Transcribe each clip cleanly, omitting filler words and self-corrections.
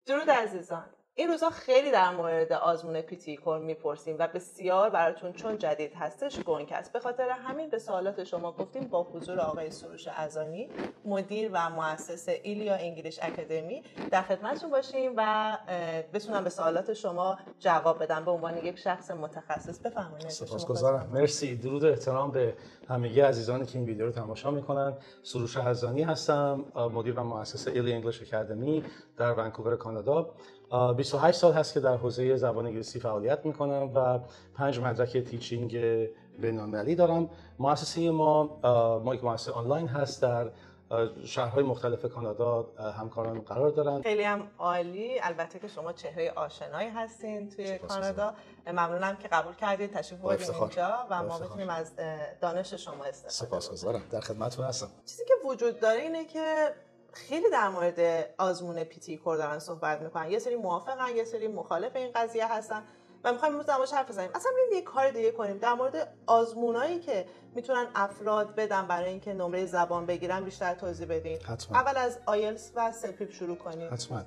درود عزیزان. این روزا خیلی در مورد آزمون پیتی کور میپرسیم و بسیار براتون چون جدید هستش گنگ است. به خاطر همین به سوالات شما گفتیم با حضور آقای سروش اذانی، مدیر و مؤسس ایلیا انگلیش اکادمی در خدمتتون باشیم و بتونم به سوالات شما جواب بدم به عنوان یک شخص متخصص. بفرمایید. سپاسگزارم. مرسی. درود و احترام به همگی عزیزانی که این ویدیو رو تماشا میکنن. سروش اذانی هستم، مدیر و مؤسس ایلیا انگلیش اکادمی در ونکوور کانادا. 28 سال هست که در حوزه زبان انگلیسی فعالیت میکنم و 5 مدرک تیچینگ بین‌المللی دارم. مؤسسه ما یک مؤسسه آنلاین هست، در شهرهای مختلف کانادا همکاران قرار دارن. خیلی هم عالی. البته که شما چهره آشنایی هستین توی کانادا. ممنونم که قبول کردید تشریف آوردین اینجا و ما بتونیم از دانش شما استفاده کنیم. سپاسگزارم. در خدمتتون هستم. چیزی که وجود داره اینه که خیلی در مورد آزمون پیتی کور دارن صحبت میکنن. یه سری موافقن، یه سری مخالف این قضیه هستن و میخوایم امروز در موردش حرف بزنیم. اصلا بریم یه کار دیگه کنیم، در مورد آزمونایی که میتونن افراد بدن برای اینکه نمره زبان بگیرن بیشتر توضیح بدین. حتما. اول از آیلتس و سلپیپ شروع کنیم. حتما.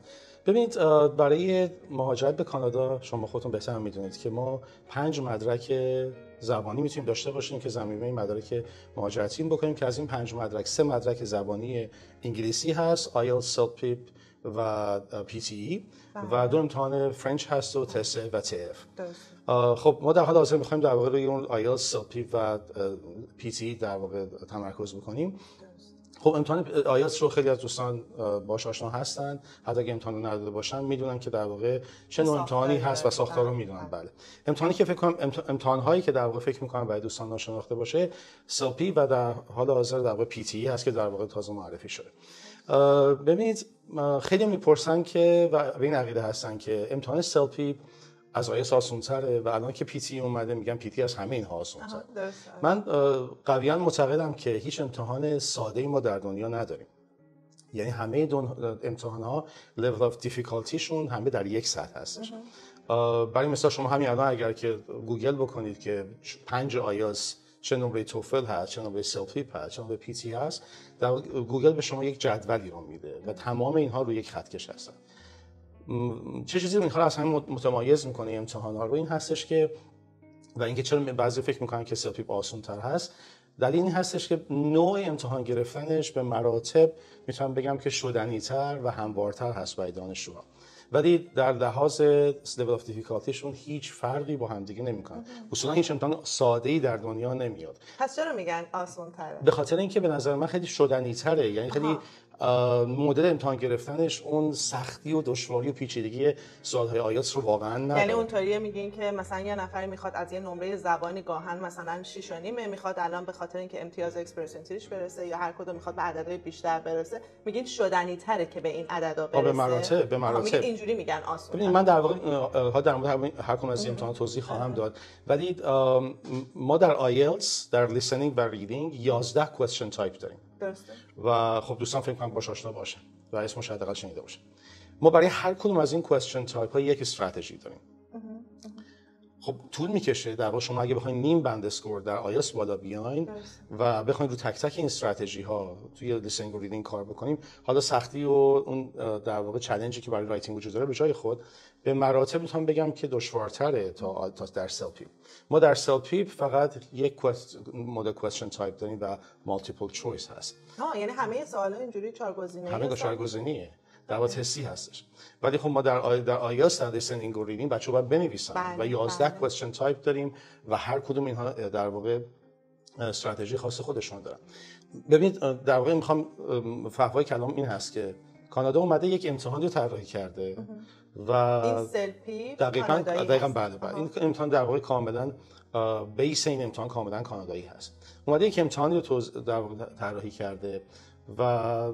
ببینید، برای مهاجرت به کانادا شما خودتون بهتر میدونید که ما 5 مدرک زبانی میتونیم داشته باشیم که ضمیمه این مدارک مهاجرتی بکنیم که از این 5 مدرک 3 مدرک زبانی انگلیسی هست، آیلتس، سلپیپ و PTE و 2 امتحان فرنچ هست و تست و TF. خب ما در حال حاضر می‌خوایم در واقع روی اون آیلتس، سلپیپ و PTE در واقع تمرکز بکنیم. خب امتحان آیلتس رو خیلی از دوستان باهاش آشنا هستن، حتی اگه امتحان رو نداده باشن میدونن که در واقع چه نوع امتحانی هست و ساختار رو میدونن. بله. امتحانی که فکر کنم امتحان‌هایی که در واقع فکر می‌کنم برای دوستان ناشناخته باشه سلپی و در حال حاضر در واقع PTE هست که در واقع تازه معرفی شده. ببینید، خیلی میپرسن که و به این عقیده هستن که امتحان سلپی از آیلتس آسان‌تره و الان که PTE اومده میگن PTE از همه اینها آسان‌تره. من قویاً معتقدم که هیچ امتحان ساده‌ای ما در دنیا نداریم. یعنی همه امتحان‌ها level of difficultyشون همه در یک سطح هستش. برای مثال شما همین الان اگر که گوگل بکنید که 5 آیلتس چه نمره توفل هست، چه نمره سلپیپ هست، چه نمره PTE هست، در گوگل به شما یک جدولی رو میده و تمام اینها رو یک خطکش هستن. چه چیزی رو اینها از هم متمایز میکنه امتحان‌ها رو این هستش که و اینکه چرا بعضی فکر میکنن که سلپیپ آسان‌تر هست، دلیل این هستش که نوع امتحان گرفتنش به مراتب میتونم بگم که شدنی‌تر و هموارتر هست برای دانشجوها، ولی در لحاظ level of difficultyشون هیچ فرقی با هم دیگه نمیکنن. اصولا هیچ امتحان ساده‌ای در دنیا نمیاد. پس چرا میگن آسان‌تره؟ به خاطر اینکه به نظر من خیلی شدنی‌تره، یعنی خیلی مدل امتحان گرفتنش اون سختی و دشواری و پیچیدگی سوال‌های آیلتس رو واقعا نداره. یعنی اونطوریه میگین که مثلا یه نفری میخواد از یه نمره زبانی گاهن مثلا 6.5 میخواد الان به خاطر اینکه امتیاز اکسپرسنتریش برسه یا هر کدوم میخواد به عددهای بیشتر برسه، میگین شدنی‌تره که به این عددا برسه. به مراتب میگین اینجوری میگن آسون. ببینید، من در واقع در مورد هر کدوم از این امتحانات توضیح خواهم داد، ولی ما در آیلتس در لیسنینگ و ریدینگ 11 کوئسچن تایپ داریم. درسته. و خب دوستان فکر کنم باهاش آشنا باشن و اسمش حداقل شنیده باشن. ما برای هر کدوم از این کوئسچن تایپ ها یک استراتژی داریم. خب طول میکشه در واقع شما اگه بخواید نیم بند اسکور در آیلتس بالا بیاین و بخواید رو تک تک این استراتژی ها توی لیسنینگ و ریدینگ کار بکنیم، حالا سختی و اون در واقع چالنجی که برای رایتینگ وجود داره به جای خود به مراتب میتونم بگم که دشوارتره تا در سلپیپ. ما در سلپیپ فقط یک مدل کوئسچن تایپ داریم و مالتیپل چویس هست. یعنی همه سوالا اینجوری 4 گزینه‌ای همه 4 گزینه‌ایه. در واقع تستی هستش. ولی خب ما در آیلتس در لیسنینگ و ریدینگ بچه‌ها باید بنویسن و 11 کوئسچن تایپ داریم و هر کدوم اینها در واقع استراتژی خاص خودشون دارن. ببینید، در واقع میخوام فحوای کلام این هست که کانادا اومده یک امتحانی رو طراحی کرده و این سلپی دقیقاً بله. این امتحان در واقع کاملا بیس این امتحان کاملا کانادایی هست. اومده یک امتحانی رو در واقع طراحی کرده و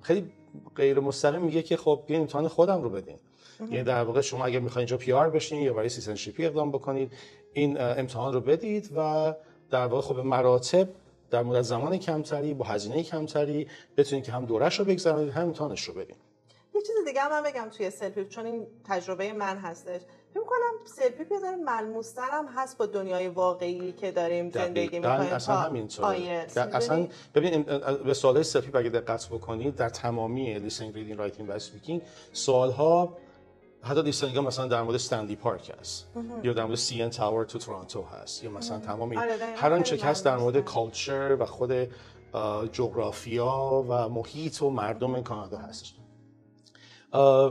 خیلی غیر مستقیم میگه که خب بیاین امتحان خودم رو بدین. یعنی در واقع شما اگه میخواین اینجا PR بشین یا برای سیتیزنشیپی اقدام بکنید، این امتحان رو بدید و در واقع خب به مراتب در مدت زمان کمتری با هزینه کمتری بتونید که هم دورش رو بگذرونید هم امتحانش رو بدین. یه چیز دیگه هم من بگم توی سلپیپ، چون این تجربه من هستش، فکر کنم سلفی بذاره ملموس‌تر هم هست با دنیای واقعی که داریم زندگی می‌کنیم. اصلا همینطوره. اصلا ببین به سوالای سلفی اگه دقت بکنید در تمامی لیسنینگ، ریدینگ، رایتینگ و اسپیکینگ سوال‌ها حتی لیسنینگ مثلا در مورد استنلی پارک هست یا در مورد سی ان تاور تو تورنتو هست یا مثلا تمامی هر آنچه که هست در مورد کالچر و خود جغرافیا و محیط و مردم کانادا هستش.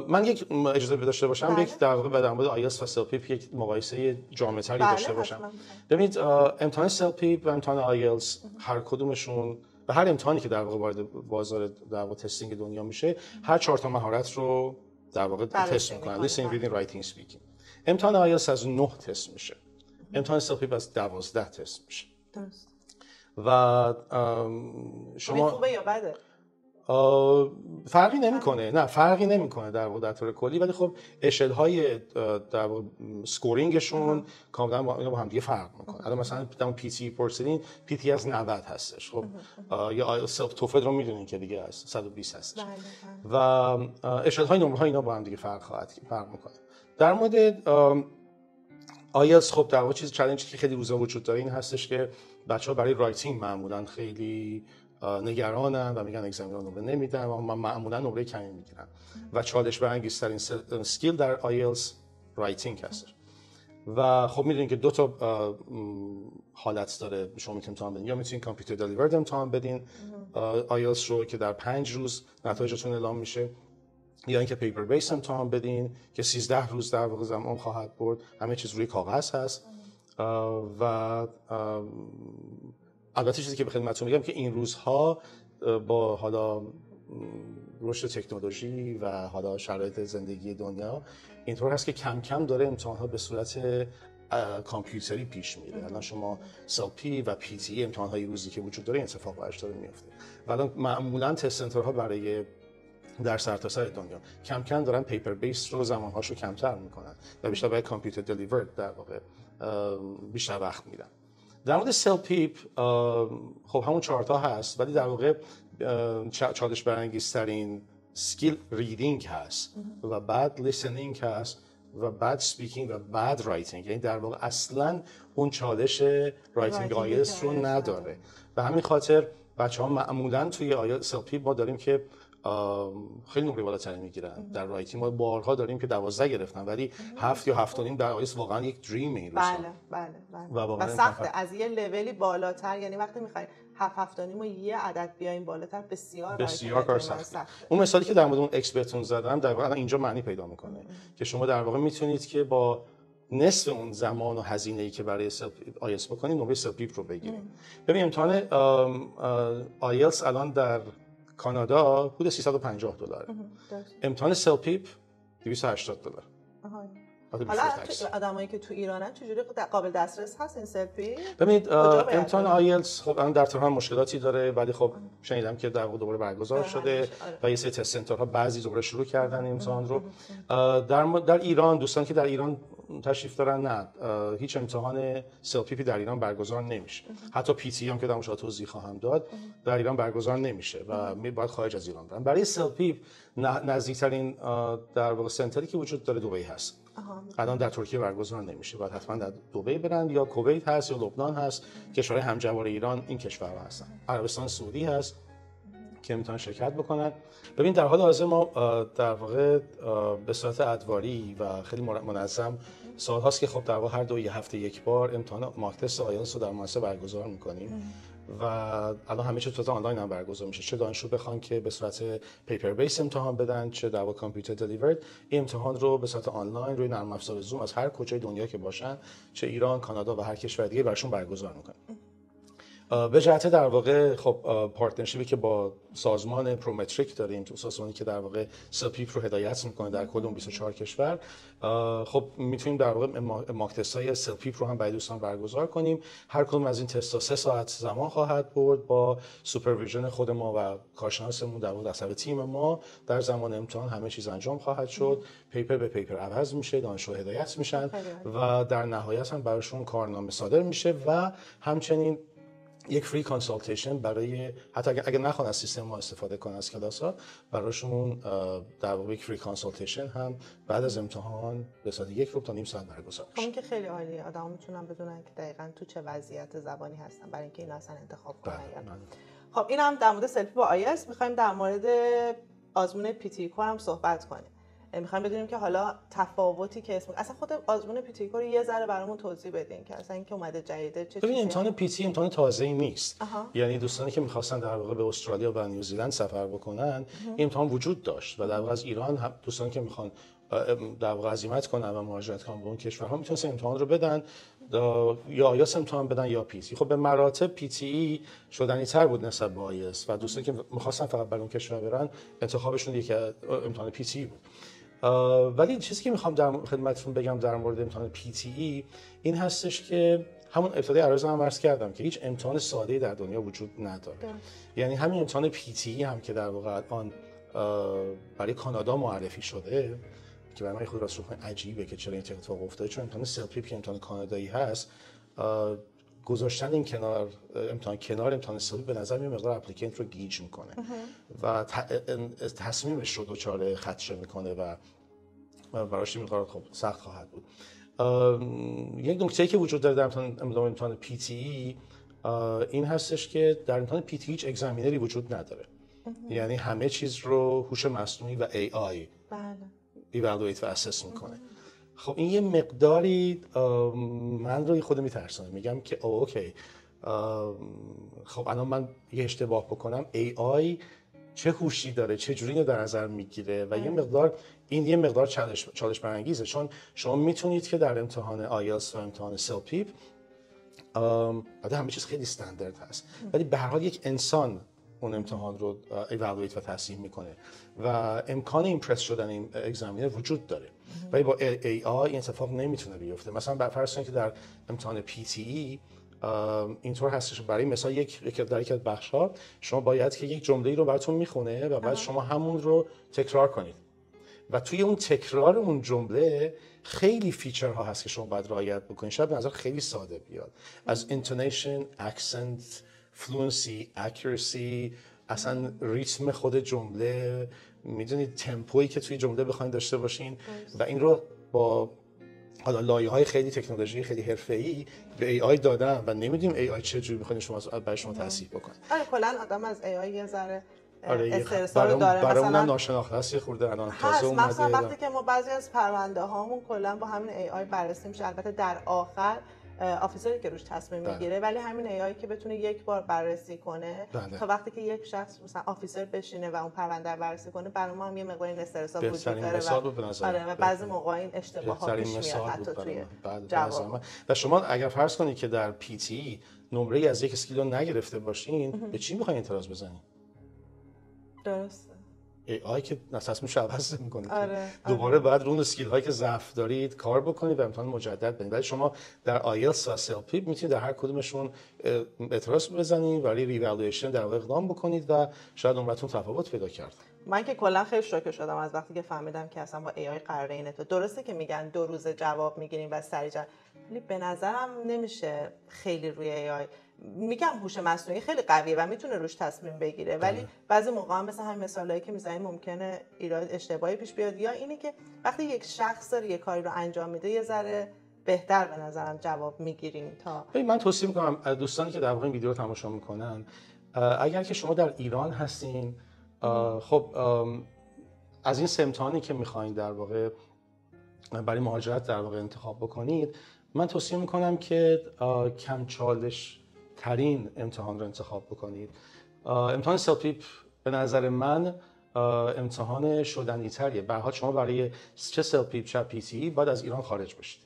من یک اجازه داشته باشم یک در واقع در مورد آیلتس و سلپیپ یک مقایسه جامع‌تری داشته باشم. ببینید امتحان سلپیپ و امتحان آیلتس هر کدومشون و هر امتحانی که در واقع وارد بازار در واقع تستینگ دنیا میشه هر 4 تا مهارت رو در واقع تست میکنن. لیسنینگ، ریدینگ، رایتینگ، اسپیکینگ. امتحان آیلتس از 9 تست میشه. امتحان سلپیپ از 12 تست میشه. درست. و شما خوبه یا بده؟ فرقی نمیکنه. نه فرقی نمیکنه در واقع در طور کلی، ولی خب اشل های در واقع سکورینگشون کاملا با هم دیگه فرق میکنه. الان مثلا در پی تی پرسیدین، پی تی از 90 هستش. خب یا سلف توفل رو میدونین که دیگه از 120 هستش. و اشل های نمره ها اینا با هم دیگه فرق میکنه. در مورد آیلتس خب در واقع چیز چالنجی که خیلی روزا وجود داره این هستش که بچه‌ها برای رایتینگ معمولا خیلی نگرانن و میگن اگزمینر نمره نمیدن و معمولا نمره کمی میگیرن و چالش برانگیزترین سکیل در آیلتس رایتینگ هستش. و خب میدونین که 2 تا حالت داره شما میتونید امتحان بدین. یا میتونید کامپیوتر دلیورد امتحان بدین آیلتس رو که در 5 روز نتایجتون اعلام میشه، یا اینکه پیپر بیس امتحان بدین که 13 روز در واقع زمان خواهد برد. همه چیز روی کاغذ هست و البته چیزی که به خدمتتون میگم که این روزها با حالا رشد تکنولوژی و حالا شرایط زندگی دنیا اینطور هست که کم کم داره امتحانات به صورت کامپیوتری پیش میره. الان شما سلپی و پی تی امتحانات روزی که وجود داره این اتفاق براش داره میفته. و الان معمولا تست سنترها برای در سرتاسر دنیا کم کم دارن پیپر بیس رو زمانهاشو کمتر میکنن و بیشتر برای کامپیوتر دلیورد در واقع بیشتر وقت میدن. در مورد سلپیپ خب همون 4 تا هست، ولی در واقع چالش برانگیزترین سکیل ریدینگ هست و بعد لیسنینگ هست و بعد سپیکینگ و بعد رایتینگ. یعنی در واقع اصلا اون چالش رایتینگ آیلتس رو نداره. به همین خاطر بچه‌ها معمولا توی آیلتس سلپیپ ما داریم که خیلی نمره بالاتری میگیرن. در رایتینگ ما بارها داریم که 12 گرفتن، ولی 7 یا 7.5 در آیلتس واقعا یک دریمه این روزا. بله. و سخته از یه لولی بالاتر، یعنی وقتی می‌خواید 7.5 و یه عدد بیاین بالاتر بسیار کار سخته. اون مثالی که در مورد اون اکسپرتون زدم در واقع اینجا معنی پیدا میکنه که شما در واقع میتونید که با نصف اون زمان و هزینه‌ای که برای آیلتس بکنید نمره سلپیپ رو بگیرید. ببین امتحان آیلتس الان در کانادا حدود $350. امتحان سلپیپ $280. حالا آدمایی که تو ایرانن چجوری قابل دسترس هست این سلپی؟ ببینید امتحان آیلتس خب الان در تهران مشکلاتی داره، ولی خب شنیدم که در دوباره برگزار شده و یه سری تست سنترها بعضی دوباره شروع کردن امتحان رو. در ایران دوستان که در ایران تشریف دارن نه هیچ امتحان سلپیپی در ایران برگزار نمیشه. حتی پی تی هم که در مشاهده توضیح خواهم داد در ایران برگزار نمیشه و باید خارج از ایران برن. برای سلپیپ نزدیکترین در واقع سنتری که وجود داره دبی هست. الان در ترکیه برگزار نمیشه، باید حتما در دبی برن، یا کویت هست یا لبنان هست، کشورهای همجوار ایران این کشورها هستن. عربستان سعودی هست که میتونن شرکت بکنن. ببین در حال حاضر ما در واقع به صورت ادواری و خیلی منظم سال هاست که خب در واقع هر 2 هفته یک بار امتحان ماک تست آیلتس رو در مؤسسه برگزار میکنیم و الان همه چیز تو آنلاین هم برگزار میشه. چه دانشجو بخوان که به صورت پیپر بیس امتحان بدن، چه در واقع کامپیوتر دلیورد، این امتحان رو به صورت آنلاین روی نرم افزار زوم از هر کجای دنیا که باشن، چه ایران، کانادا و هر کشور دیگه براشون برگزار میکنیم. به جهت در واقع خب پارتنرشیپی که با سازمان پرومتریک داریم، تو سازمانی که در واقع سلپیپ رو هدایت میکنه در کل 24 کشور، خب میتونیم در واقع ماک تست‌های سلپیپ رو هم برای دوستان برگزار کنیم. هر کدوم از این تست‌ها 3 ساعت زمان خواهد برد با سوپرویژن خود ما و کارشناسمون در واقع در تیم ما. در زمان امتحان همه چیز انجام خواهد شد، پیپر به پیپر عوض میشه، دانشجوها هدایت میشن و در نهایت هم براشون کارنامه صادر میشه و همچنین یک فری کانسالتیشن برای حتی اگر نخوان از سیستم ما استفاده کنن از کلاس‌ها، براشون در واقع یک فری کانسالتیشن هم بعد از امتحان به صورت 1 تا نیم ساعت برگزار میشه. خب که خیلی عالیه، آدم‌ها میتونن بدونن که دقیقاً تو چه وضعیت زبانی هستن برای اینکه این اصلا انتخاب کنن. خب این هم در مورد سلفی با آیلتس. می‌خوایم در مورد آزمون پی‌تی‌کو هم صحبت کنیم. میخوایم بدونیم که حالا تفاوتی که اصلا خود آزمون پی‌تی‌کو رو یه ذره برامون توضیح بدین که اصلا این که اومده جدیده چه چیزی. امتحان پی‌تی امتحان تازه‌ای نیست. یعنی دوستانی که می‌خواستن در واقع به استرالیا و نیوزیلند سفر بکنن، این امتحان وجود داشت و در واقع از ایران هم دوستانی که می‌خوان در واقع عزیمت کنن و مهاجرت کنن به اون کشورها میتونن امتحان رو بدن، یا آیلتس امتحان بدن یا پی‌تی. خب به مراتب پی‌تی شدنی‌تر بود نسبت به آیلتس و دوستانی که می‌خواستن فقط برای اون کشور برن انتخابشون یک امتحان پی‌تی بود. ولی چیزی که میخوام در خدمتتون بگم در مورد امتحان PTE این هستش که همون ابتدای عرض هم عرض کردم که هیچ امتحان ساده‌ای در دنیا وجود نداره. یعنی همین امتحان PTE هم که در واقع الان برای کانادا معرفی شده که برای من خود راست عجیبه که چرا این اتفاق افتاده، چون امتحان سلپیپ که امتحان کانادایی هست گذاشتن این کنار امتحان سلپیپ به نظر میاد مقدار اپلیکنت رو گیج میکنه و تصمیمش رو دچار خدشه میکنه و براش این مقدار خب سخت خواهد بود. یک نکته‌ای که وجود داره در امتحان PTE این هستش که در امتحان PTE هیچ اگزامینری وجود نداره. یعنی همه چیز رو هوش مصنوعی و AI ایوالویت و اسس میکنه. خب این یه مقداری من رو خود میترسونه، میگم که اوکی خب الان من یه اشتباه بکنم AI چه هوشی داره، چه جوری رو در نظر میگیره و یه مقدار چالش برانگیزه، چون شما میتونید که در امتحان آیلتس و امتحان سلپیپ همه چیز خیلی استاندارد هست ولی به هر حال یک انسان اون امتحان رو ایوالویت و تصحیح میکنه و امکان ایمپرس شدن این اگزامینر وجود داره ولی با AI این اتفاق نمیتونه بیفته. مثلا بر فرض کنید که در امتحان PTE اینطور هستش برای مثلا در یک بخش‌ها شما باید که یک جمله‌ای رو براتون میخونه و بعد شما همون رو تکرار کنید و توی اون تکرار اون جمله خیلی فیچرها هست که شما باید رعایت بکنید. شاید به نظر خیلی ساده بیاد، از intonation، accent، fluency، accuracy، اصلا ریتم خود جمله، میدونید تمپویی که توی جمله بخواید داشته باشین و این رو با حالا لایه‌های خیلی تکنولوژی خیلی حرفه‌ای به AI دادن و نمیدونیم AI چه جوری می‌خواد برای شما تصحیح بکنه. آره کلاً آدم از AI یه ذره استرس‌ها داره، برامون ناشناخته است، خورده الان تازه اومده. مثلا وقتی که ما بعضی از پرونده هامون کلاً با همین AI بررسی میشه، البته در آخر آفیسری که روش تصمیم میگیره ولی همین AI که بتونه یک بار بررسی کنه تا وقتی که یک شخص مثلا آفیسر بشینه و اون پرونده رو بررسی کنه، برای ما هم یه مقدار این استرس وجود داره و بعضی موقع این اشتباهات پیش میاد حتی توی جواب. و شما اگر فرض کنید که در PTE نمره از یک اسکیل رو نگرفته باشین به چی میخواین اعتراض بزنید؟ درسته. AI که تصمیمش عوض می‌کنه. دوباره بعد رو اسکیل هایی که ضعف دارید کار بکنید و امتحان مجدد بدید. ولی شما در آیلتس و سلپیپ میتونید در هر کدومشون اعتراض بزنید، برای ریوالویشن در واقع اقدام بکنید و شاید نمرتون تفاوت پیدا کرد. من که کلا خیلی شوکه شدم از وقتی که فهمیدم که اصلا با AI قراره اینه. درسته که میگن 2 روز جواب میگیریم و سریع ولی به نظرم نمیشه خیلی روی AI. میگم هوش مصنوعی خیلی قویه و میتونه روش تصمیم بگیره ولی بعضی موقع هم مثلا همین مثالایی که میزنیم ممکنه ایراد اشتباهی پیش بیاد، یا اینه که وقتی یک شخص داره یک کاری رو انجام میده یه ذره بهتر به نظرم جواب میگیریم. تا من توصیه میکنم دوستانی که در واقع این ویدیو رو تماشا میکنن، اگر که شما در ایران هستین، خب از این 3 امتحانی که میخواین در واقع برای مهاجرت در واقع انتخاب بکنید، من توصیه میکنم که کم چالش ترین امتحان رو انتخاب بکنید. امتحان سلپیپ به نظر من امتحان شدنی تریه. به هر حال شما برای چه سلپیپ چه PTE باید از ایران خارج بشید.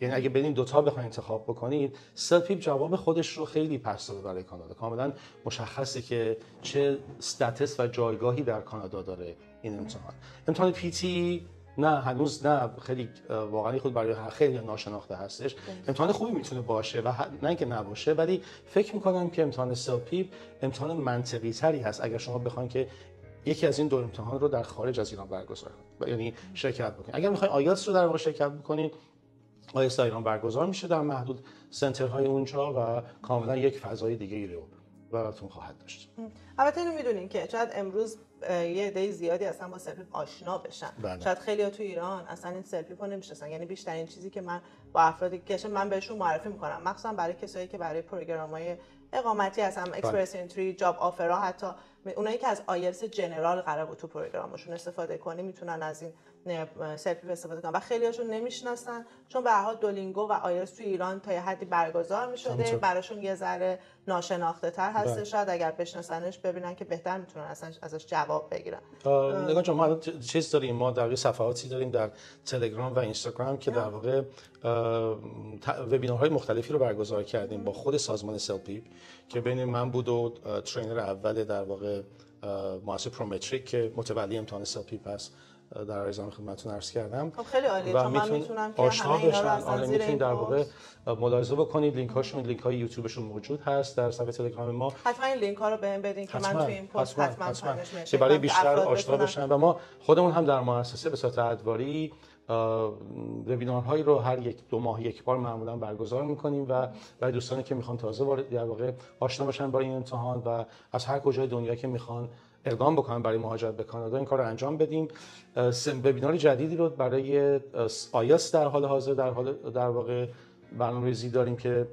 یعنی اگه بدین دوتا بخواید انتخاب بکنید، سلپیپ جواب خودش رو خیلی پس داده برای کانادا. کاملا مشخصه که چه استاتس و جایگاهی در کانادا داره این امتحان. امتحان PTE نه، هنوز نه، خیلی واقعا خود برای خیلی ناشناخته هستش. امتحان خوبی میتونه باشه و نه اینکه نباشه، ولی فکر میکنم که امتحان سلپیپ امتحان منطقی تری هست اگر شما بخواید که یکی از این 2 امتحان رو در خارج از ایران برگزار کنید، یعنی شرکت بکنید. اگر میخواین آیلتس رو در واقع شرکت بکنید، آیلتس ایران برگزار میشه در محدود سنترهای اونجا و کاملا یک فضای دیگه‌ای رو براتون خواهد داشت. البته اینو میدونین که شاید امروز یه عده زیادی اصلا با سلفی آشنا بشن. بله. شاید خیلی‌ها تو ایران اصلا این سلفی رو نمی‌شناسن. یعنی بیشترین چیزی که من با افرادی که من بهشون معرفی می‌کنم، مخصوصا برای کسایی که برای پروگرام‌های اقامتی هستن، اکسپرس انتری، جاب آفرها، حتی اونایی که از آیلتس جنرال قرار بود تو پروگرامشون استفاده کنی میتونن از این سلفی استفاده کنن و خیلی‌هاشون نمی‌شناسن چون به هر حال دولینگو و آیلتس تو ایران تا یه حدی برگزار می‌شده، براشون یه ذره ناشناخته‌تر هست. شاید اگر بشناسنش ببینن که بهتر میتونن اصلا ازش جواب بگیرن. نگاه جان، ما چیز داریم، ما در صفحاتی داریم در تلگرام و اینستاگرام که در واقع وبینارهای مختلفی رو برگزار کردیم با خود سازمان سلپیپ که بین من بود و ترینر اول در واقع مؤسسه پرومتریک که متولی امتحان سلپیپ هست در عرض خدمتتون عرض کردم. خب خیلی عالیه، چون من میتونم که آشنا همه اینا رو بشن. از زیر در واقع ملاحظه بکنید، لینک های یوتیوبشون موجود هست در صفحه تلگرام ما. حتما این لینک ها رو بهم بدین که من توی این پست حتما که برای بیشتر آشنا بشن و ما خودمون هم در مؤسسه به صورت ادواری وبینارهایی رو هر دو ماه یک بار معمولا برگزار می‌کنیم و برای دوستانی که میخوان تازه وارد در واقع آشنا بشن با این امتحان و از هر کجای دنیا که میخوان اقدام بکنن برای مهاجرت به کانادا این کار رو انجام بدیم. وبینار جدیدی رو برای آیلتس در حال حاضر در واقع برنامه‌ریزی داریم که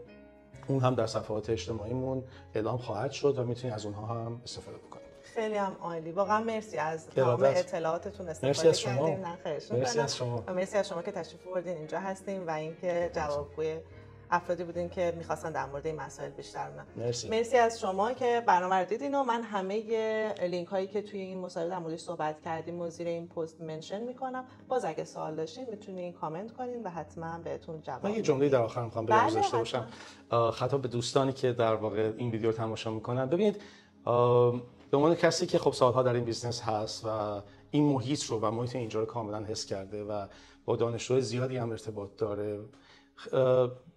اون هم در صفحات اجتماعیمون اعلام خواهد شد و میتونید از اونها هم استفاده بکنید. خیلی هم عالی، واقعا مرسی از تمام اطلاعاتتون استفاده مرسی از شما. کردیم. مرسی از شما. مرسی از شما که تشریف آوردین اینجا هستیم و اینکه جوابگوی افرادی بودین که می‌خواستن در مورد این مسائل بیشتر بدونن. مرسی از شما که برنامه رو دیدین و من همه لینک هایی که توی این مصاحبه در موردش صحبت کردیم و زیر این پست منشن می‌کنم. باز اگه سوال داشتین میتونین کامنت کنین و حتما بهتون جواب من یه جمله در آخر می‌خوام بگم داشته باشم. خطاب به دوستانی که در واقع این ویدیو رو تماشا می‌کنن. ببینید به عنوان کسی که خب سالها در این بیزنس هست و این محیط رو و محیط اینجا رو کاملا حس کرده و با دانشجوی زیادی هم ارتباط داره،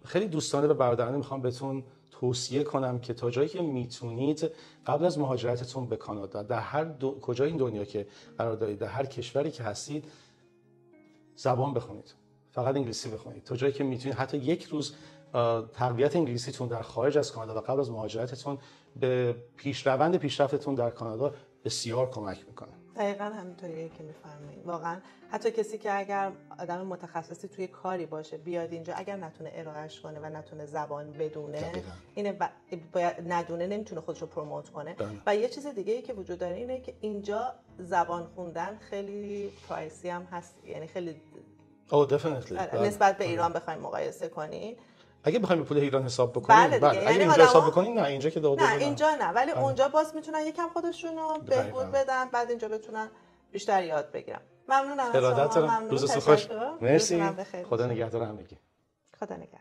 خیلی دوستانه و برادرانه میخوام بهتون توصیه کنم که تا جایی که میتونید قبل از مهاجرتتون به کانادا در هر کجای این دنیا که قرار دارید، در هر کشوری که هستید، زبان بخونید. فقط انگلیسی بخونید. تا جایی که میتونید حتی یک روز تقویت انگلیسیتون در خارج از کانادا و قبل از مهاجرتتون به پیشرفتتون در کانادا بسیار کمک میکنه. دقیقاً همینطوریه که میفرمایید. واقعا حتی کسی که اگر آدم متخصصی توی کاری باشه بیاد اینجا، اگر نتونه ارائهش کنه و نتونه زبان بدونه، اینه باید ندونه، نمیتونه خودش رو پروموت کنه. و یه چیز دیگه ای که وجود داره اینه که اینجا زبان خوندن خیلی پرایسی هم هست، یعنی خیلی نسبت به ایران بخوایم مقایسه کنیم. اگه بخوایم پول ایران حساب بکنیم، بله اگه یعنی اینجا حساب بکنیم، نه اینجا که نه اینجا نه، ولی اونجا باز میتونن یکم خودشون رو بهبود بدن، بعد اینجا بتونن بیشتر یاد بگیرن. ممنونم از شما. روزتون خوش. مرسی. خدا نگهدار همگی. خدا نگهدار.